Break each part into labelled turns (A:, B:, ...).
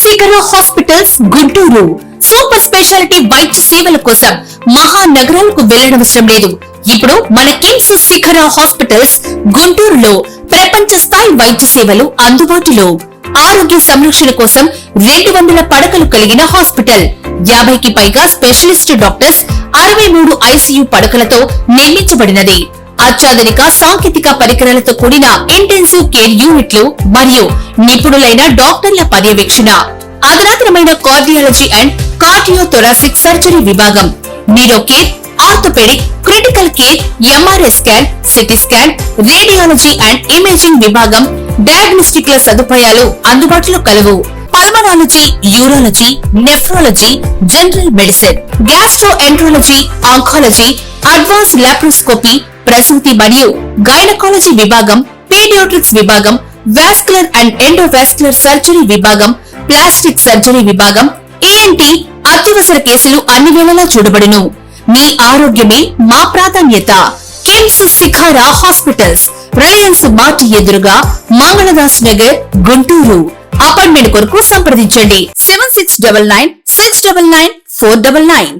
A: శిఖర hospitals Guntur super speciality వైద్య సేవల కోసం మహానగరాలకు వెళ్లనవసరం లేదు. ఇప్పుడు మన కిమ్స్ శిఖర హాస్పిటల్స్ గుంటూరులో ప్రపంచ స్థాయి వైద్య సేవలు అందుబాటులో. ఆరోగ్య సంరక్షణ కోసం 200 పడకలు కలిగిన హాస్పిటల్, 50కి పైగా స్పెషలిస్ట్ డాక్టర్స్, 63 ఐసీయూ పడకలతో నిర్మించబడినది. అత్యాధునిక సాంకేతిక పరికరాలతో కూడిన ఇంటెన్సివ్ కేర్ యూనిట్లు మరియు నిపుణులైన డాక్టర్ల పర్యవేక్షణ, అధునాతనమైన కార్డియాలజీ అండ్ కార్డియోథొరాసిక్ సర్జరీ విభాగం, neuro care, orthopaedic, critical care, MRI scan, CT scan, radiology and imaging విభాగం, డయాగ్నోస్టిక్ల సదుపాయాలు అందుబాటులో కలవు. Pulmonology, urology, nephrology, general medicine, gastroenterology, oncology, advance laparoscopy, ప్రసూతి మరియు గైనకాలజీ విభాగం, పీడియాట్రిక్స్ విభాగం, వాస్కులర్ అండ్ ఎండోవాస్కులర్ సర్జరీ విభాగం, ప్లాస్టిక్ సర్జరీ విభాగం, ఈఎన్టీ అత్యవసర కేసులు అన్ని వేళలా చూడబడును. మీ ఆరోగ్యమే మా ప్రాధాన్యత. కిమ్స్ శిఖర హాస్పిటల్స్, రిలయన్స్ మార్ట్ ఎదురుగా, మంగళదాస్ నగర్, గుంటూరు. అపాయింట్మెంట్ కొరకు సంప్రదించండి 7699699499.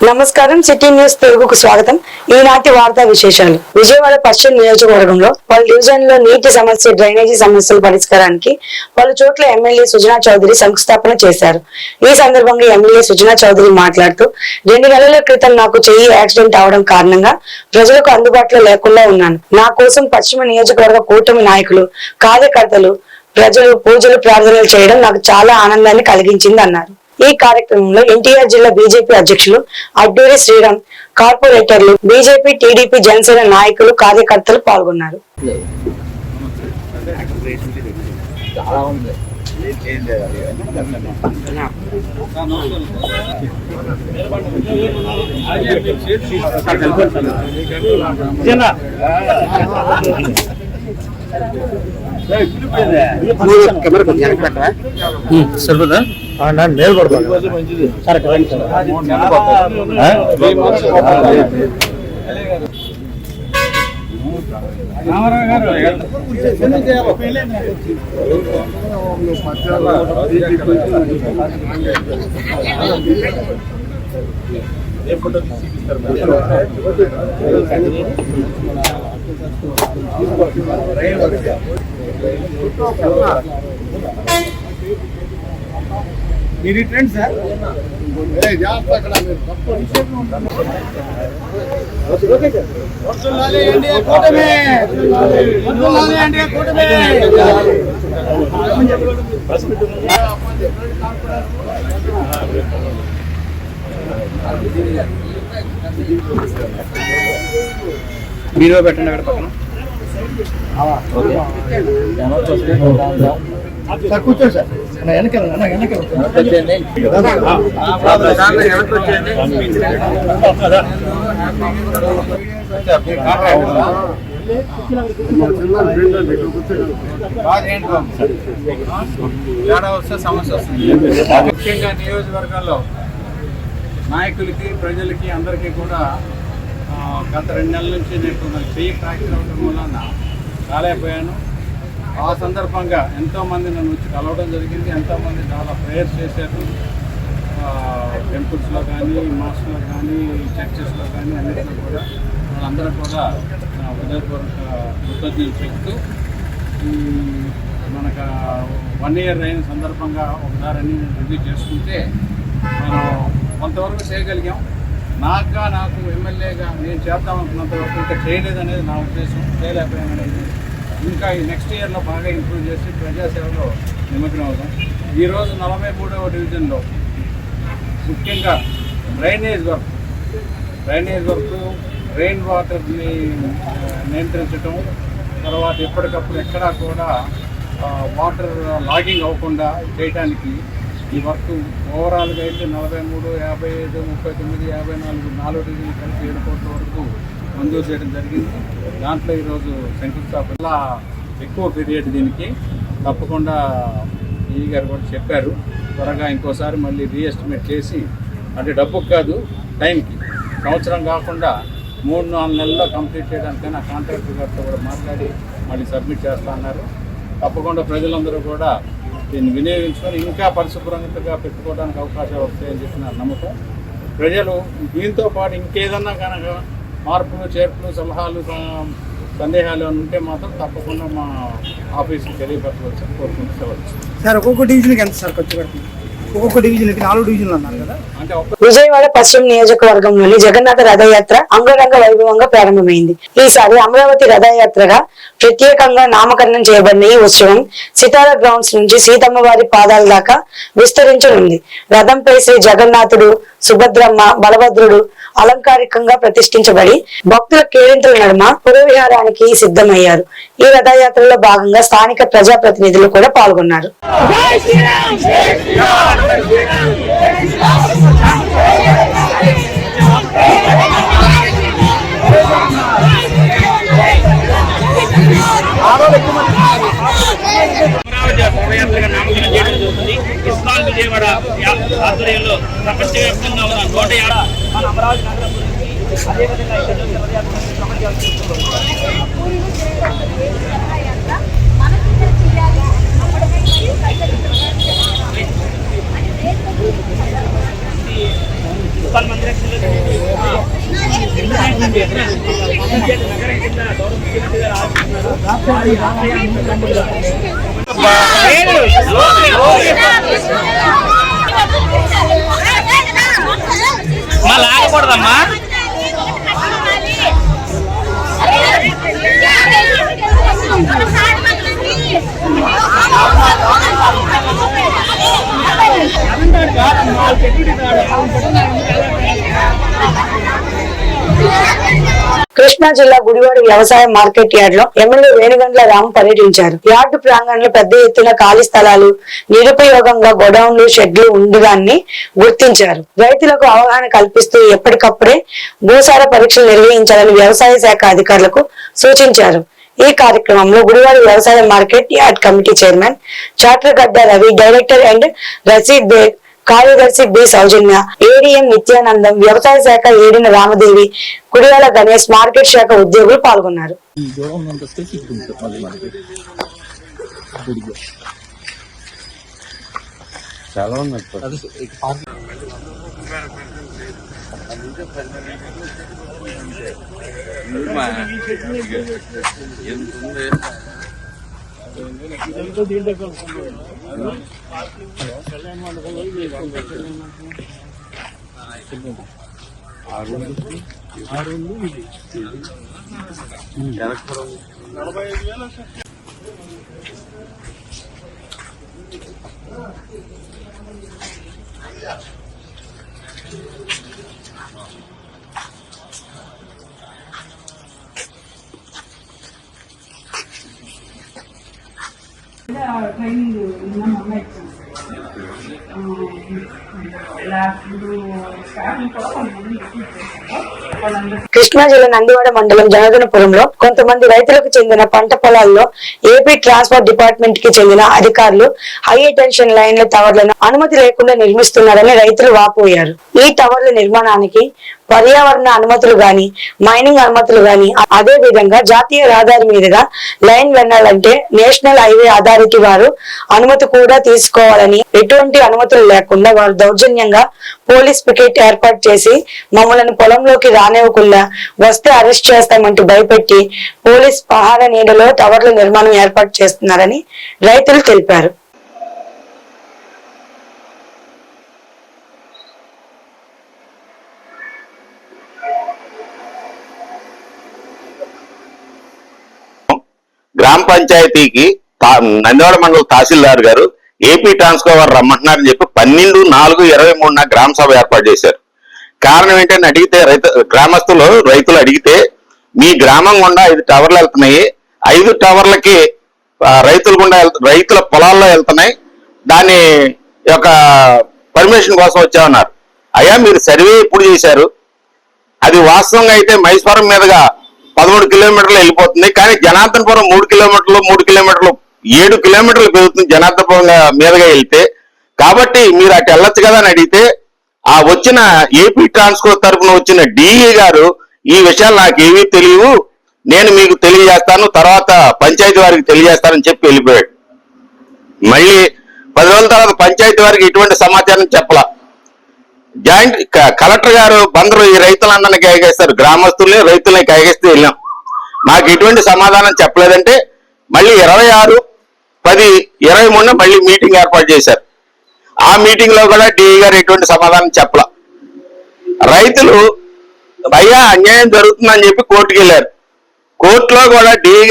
B: నమస్కారం, సిటీ న్యూస్ తెలుగుకు స్వాగతం. ఈనాటి వార్తా విశేషాలు. విజయవాడ పశ్చిమ నియోజకవర్గంలో పలు డివిజన్ లో నీటి సమస్య, డ్రైనేజీ సమస్యల పరిష్కారానికి పలు చోట్ల ఎమ్మెల్యే సుజనా చౌదరి శంకుస్థాపన చేశారు. ఈ సందర్భంగా ఎమ్మెల్యే సుజనా చౌదరి మాట్లాడుతూ, 2 నెలల క్రితం నాకు చెయ్యి యాక్సిడెంట్ అవడం కారణంగా ప్రజలకు అందుబాటులో లేకుండా ఉన్నాను. నా కోసం పశ్చిమ నియోజకవర్గ కూటమి నాయకులు, కార్యకర్తలు, ప్రజలు పూజలు, ప్రార్థనలు చేయడం నాకు చాలా ఆనందాన్ని కలిగించింది అన్నారు. ఈ కార్యక్రమంలో ఎన్టీఆర్ జిల్లా బీజేపీ అధ్యక్షులు అడ్డూరి శ్రీరామ్, కార్పొరేటర్లు, బీజేపీ, టీడీపీ, జనసేన నాయకులు, కార్యకర్తలు పాల్గొన్నారు.
C: మీరు ట్రెండ్ సార్ మీరు పెట్టండి అక్కడ పక్కన. సార్ కూర్చోండి సార్, వెనక సమస్య వస్తుంది. ముఖ్యంగా నియోజకవర్గాల్లో నాయకులకి, ప్రజలకి, అందరికీ కూడా గత 2 నెలల నుంచి నేను చెయ్యి ఫ్రాక్చర్ అవడం వలన రాలేకపోయాను. ఆ సందర్భంగా ఎంతోమంది నన్ను వచ్చి కలవడం జరిగింది. ఎంతోమంది చాలా ప్రేయర్స్ చేశారు. టెంపుల్స్లో కానీ, మాస్లో కానీ, చర్చెస్లో కానీ అన్నింటిలో కూడా వాళ్ళందరూ కూడా హృదయపూర్వక కృతజ్ఞతలు చెప్తూ, మనకు 1 year అయిన సందర్భంగా ఒకసారి అన్ని రివ్యూ చేసుకుంటే మనం కొంతవరకు చేయగలిగాం. నాకు ఎమ్మెల్యేగా నేను చేద్దామనుకున్నంత వరకు ఇంకా చేయలేదనేది నా ఉద్దేశం. చేయలేకపోయాననేది ఇంకా ఈ నెక్స్ట్ ఇయర్లో బాగా ఇంప్రూవ్ చేసి ప్రజాసేవలో నిమగ్నం అవుతాం. ఈరోజు 43వ డివిజన్లో ముఖ్యంగా డ్రైనేజ్ వర్క్, రెయిన్ వాటర్ని నియంత్రించడం, తర్వాత ఎప్పటికప్పుడు ఎక్కడా కూడా వాటర్ లాగింగ్ అవ్వకుండా చేయడానికి ఈ వర్క్ ఓవరాల్గా అయితే 43, 55, 39, 54 4 డివిజన్లు కలిసి 7 కోట్ల వరకు మంజూరు చేయడం జరిగింది. దాంట్లో ఈరోజు శంకుస్థాపన ఎక్కువ పీరియడ్ దీనికి తప్పకుండా ఈ గారు కూడా చెప్పారు. త్వరగా ఇంకోసారి మళ్ళీ రీఎస్టిమేట్ చేసి, అంటే డబ్బుకు కాదు టైంకి, సంవత్సరం కాకుండా 3-4 నెలల్లో కంప్లీట్ చేయడానికైనా కాంట్రాక్టర్ గారితో కూడా మాట్లాడి మళ్ళీ సబ్మిట్ చేస్తా అన్నారు. తప్పకుండా ప్రజలందరూ కూడా దీన్ని వినియోగించుకొని ఇంకా పరిశుభ్రంగా పెట్టుకోవడానికి అవకాశాలు వస్తాయని చెప్పిన నమ్మకం. ప్రజలు దీంతో పాటు ఇంకేదన్నా కనుక మార్పులు, చేర్పులు, సలహాలు, సందేహాలు ఉంటే మాత్రం తప్పకుండా మా ఆఫీస్కి తెలియపరచవచ్చు, కోరుకుంటవచ్చు.
D: సార్ ఒక్కొక్క డివిజన్కి ఎంత సార్ ఖర్చు పడుతుంది? ఒక్కొక్క డివిజన్కి 4 డివిజన్లు అన్నారు కదా.
C: అంటే
B: విజయవాడ పశ్చిమ నియోజకవర్గంలోని జగన్నాథ రథయాత్ర అంగరంగ వైభవంగా ప్రారంభమైంది. ఈసారి అమరావతి రథయాత్రగా ప్రత్యేకంగా నామకరణం చేయబడిన ఈ ఉత్సవం సితారా గ్రౌండ్స్ నుంచి సీతమ్మవారి పాదాల దాకా విస్తరించనుంది. రథంపై శ్రీ జగన్నాథుడు, సుభద్రమ్మ, బలభద్రుడు అలంకారికంగా ప్రతిష్ఠించబడి భక్తుల కేరింతల నడుమ పురవిహారానికి సిద్ధమయ్యారు. ఈ రథయాత్రలో భాగంగా స్థానిక ప్రజాప్రతినిధులు కూడా పాల్గొన్నారు.
E: ఇస్కాన్ విజయవాడ ఆధ్వర్యంలో ప్రపంచవ్యాప్తంగా ఉన్న 150 మన అమరావతి నగరం గురించి అదేవిధంగా ఇస్కాన్ మందిరం నగరం కింద గౌరవ ముఖ్యమంత్రి గారు ఆగకూడదమ్మా.
B: కృష్ణా జిల్లా గుడివాడ వ్యవసాయ మార్కెట్ యార్డ్ లో ఎమ్మెల్యే వేణుగండ్ల రాము పర్యటించారు. యార్డు ప్రాంగణంలో పెద్ద ఎత్తున ఖాళీ స్థలాలు, నిరుపయోగంగా గోడౌన్లు, షెడ్లు ఉండడాన్ని గుర్తించారు. రైతులకు అవగాహన కల్పిస్తూ ఎప్పటికప్పుడే భూసార పరీక్షలు నిర్వహించాలని వ్యవసాయ శాఖ అధికారులకు సూచించారు. ఈ కార్యక్రమంలో గుడివాడ వ్యవసాయ market yard committee chairman Chatragadda Ravi, director and Rashid Baig, కార్యదర్శి బి సౌజన్య, ఏడీఎం నిత్యానందం, వ్యవసాయ శాఖ ఏడిన రామదేవి, గుడివాడ గణేష్, మార్కెట్ శాఖ ఉద్యోగులు పాల్గొన్నారు. కృష్ణా జిల్లా నందివాడ మండలం జనార్దనపురంలో కొంతమంది రైతులకు చెందిన పంట పొలాల్లో ఏపీ ట్రాన్స్పోర్ట్ డిపార్ట్మెంట్ కి చెందిన అధికారులు హై టెన్షన్ లైన్ల టవర్లను అనుమతి లేకుండా నిర్మిస్తున్నారని రైతులు వాపోయారు. ఈ టవర్ల నిర్మాణానికి పర్యావరణ అనుమతులు గాని, మైనింగ్ అనుమతులు గాని, అదే విధంగా జాతీయ రహదారి మీదుగా లైన్ వెళ్లాలంటే నేషనల్ హైవే అథారిటీ వారు అనుమతి కూడా తీసుకోవాలని, ఎటువంటి అనుమతులు లేకుండా వారు దౌర్జన్యంగా పోలీస్ పికెట్ ఏర్పాటు చేసి మమ్మల్ని పొలంలోకి రానివ్వకుండా వస్తే అరెస్ట్ చేస్తామంటూ భయపెట్టి పోలీస్ పహార నీడలో టవర్ల నిర్మాణం ఏర్పాటు చేస్తున్నారని రైతులు తెలిపారు.
F: గ్రామ పంచాయతీకి నందివాడ మండల తహసీల్దార్ గారు ఏపీ ట్రాన్స్కోవర్ రమ్మంటున్నారని చెప్పి 12/4/23 గ్రామ సభ ఏర్పాటు చేశారు. కారణం ఏంటని అడిగితే రైతులు అడిగితే మీ గ్రామం గుండా 5 టవర్లు వెళ్తున్నాయి, 5 టవర్లకి రైతుల పొలాల్లో వెళ్తున్నాయి, దాని యొక్క పర్మిషన్ కోసం వచ్చామన్నారు. అయ్యా మీరు సర్వే ఎప్పుడు చేశారు? అది వాస్తవంగా అయితే మైస్వరం మీదుగా 13 కిలోమీటర్లు వెళ్ళిపోతుంది, కానీ జనార్దనపురం 3 కిలోమీటర్లు 7 కిలోమీటర్లు పెరుగుతుంది జనార్దనపురం మీదుగా వెళ్తే. కాబట్టి మీరు అటు వెళ్ళొచ్చు కదా అని అడిగితే ఆ వచ్చిన ఏపీ ట్రాన్స్కో తరఫున వచ్చిన డిఈ గారు ఈ విషయాలు నాకు ఏమీ తెలియవు, నేను మీకు తెలియజేస్తాను, తర్వాత పంచాయతీ వారికి తెలియజేస్తానని చెప్పి వెళ్ళిపోయాడు. మళ్ళీ 10 రోజుల తర్వాత పంచాయతీ వారికి ఎటువంటి సమాచారం చెప్పలా. జాయింట్ కలెక్టర్ గారు బందరు ఈ రైతులందరినీ కాయగేస్తారు, గ్రామస్తుల్ని రైతుల్ని కాయగేస్తే వెళ్ళాం. మాకు ఎటువంటి సమాధానం చెప్పలేదంటే మళ్ళీ 26/10/23 మళ్ళీ మీటింగ్ ఏర్పాటు చేశారు. ఆ మీటింగ్ లో కూడా డిఈ గారు ఎటువంటి సమాధానం చెప్పలా. రైతులు అయ్యా అన్యాయం జరుగుతుందని చెప్పి కోర్టుకు వెళ్ళారు. కోర్టులో కూడా డిఈ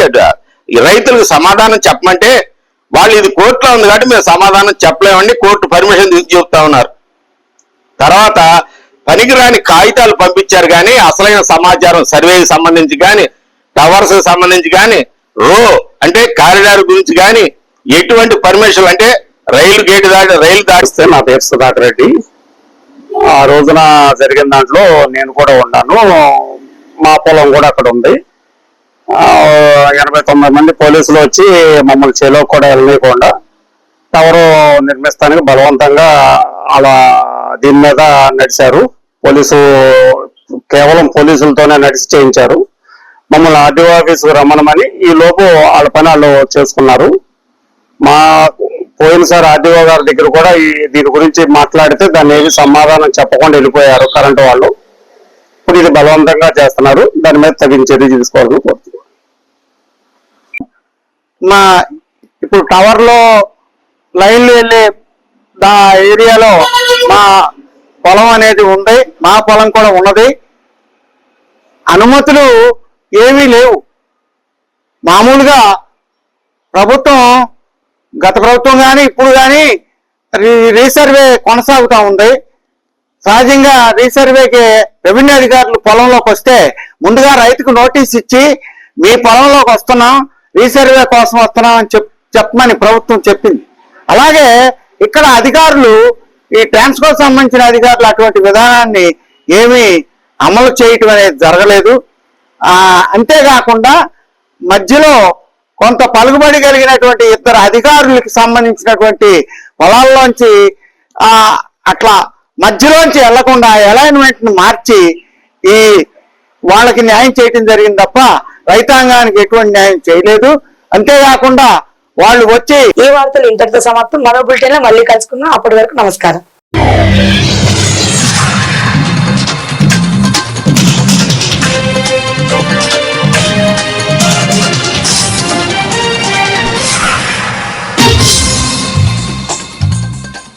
F: రైతులకు సమాధానం చెప్పమంటే వాళ్ళు ఇది కోర్టులో ఉంది కాబట్టి మేము సమాధానం చెప్పలేమండి, కోర్టు పర్మిషన్ తీసుకు చెప్తా ఉన్నారు. తర్వాత పనికిరాని కాగితాలు పంపించారు కానీ అసలైన సమాచారం సర్వేకి సంబంధించి కానీ టవర్స్ సంబంధించి కానీ అంటే కారిడార్ గురించి కానీ ఎటువంటి పర్మిషన్ అంటే రైలు దాటిస్తే
G: నా పేరు సుధాకర్ రెడ్డి. ఆ రోజున జరిగిన దాంట్లో నేను కూడా ఉన్నాను, మా పొలం కూడా అక్కడ ఉంది. 89 మంది పోలీసులు వచ్చి మమ్మల్ని చేలో కూడా వెళ్ళనీయకుండా టవరు నిర్మిస్తానికి బలవంతంగా అలా దీని మీద నడిచారు. కేవలం పోలీసులతోనే నడిచి చేయించారు. మమ్మల్ని ఆర్డీఓ ఆఫీసుకు రమ్మనమని ఈ లోపు వాళ్ళ పని వాళ్ళు చేసుకున్నారు. మా పోయినసారి ఆర్డీఓ గారి దగ్గర కూడా దీని గురించి మాట్లాడితే దాన్ని ఏమి సమాధానం చెప్పకుండా వెళ్ళిపోయారు కరెంటు వాళ్ళు. ఇప్పుడు ఇది బలవంతంగా చేస్తున్నారు, దాని మీద తగిన చర్య తీసుకోవాలని కోరుతున్నాను.
D: ఇప్పుడు టవర్ లో లైన్లు వెళ్ళే ఏరియాలో మా పొలం అనేది ఉంది, మా పొలం కూడా ఉన్నది. అనుమతులు ఏమీ లేవు. మామూలుగా ప్రభుత్వం, గత ప్రభుత్వం కానీ ఇప్పుడు కానీ రీసర్వే కొనసాగుతూ ఉంది. సహజంగా రీసర్వేకి రెవెన్యూ అధికారులు పొలంలోకి వస్తే ముందుగా రైతుకు నోటీస్ ఇచ్చి మీ పొలంలోకి వస్తున్నాం, రీసర్వే కోసం వస్తున్నాం అని చెప్పమని ప్రభుత్వం చెప్పింది. అలాగే ఇక్కడ అధికారులు, ఈ ట్రాన్స్కో సంబంధించిన అధికారులు అటువంటి విధానాన్ని ఏమీ అమలు చేయటం అనేది జరగలేదు. అంతేకాకుండా మధ్యలో కొంత పలుకుబడి కలిగినటువంటి ఇద్దరు అధికారులకు సంబంధించినటువంటి పొలాల్లోంచి అట్లా మధ్యలోంచి వెళ్లకుండా అలైన్మెంట్ ను మార్చి వాళ్ళకి న్యాయం చేయటం జరిగింది తప్ప రైతాంగానికి ఎటువంటి న్యాయం చేయలేదు. అంతేకాకుండా వాళ్ళు వచ్చి
B: ఈ వార్తలు ఇంతటితో సమాప్తం. మరో బులెటిన్ లో మళ్ళీ కలుసుకుందాం. అప్పటి వరకు నమస్కారం.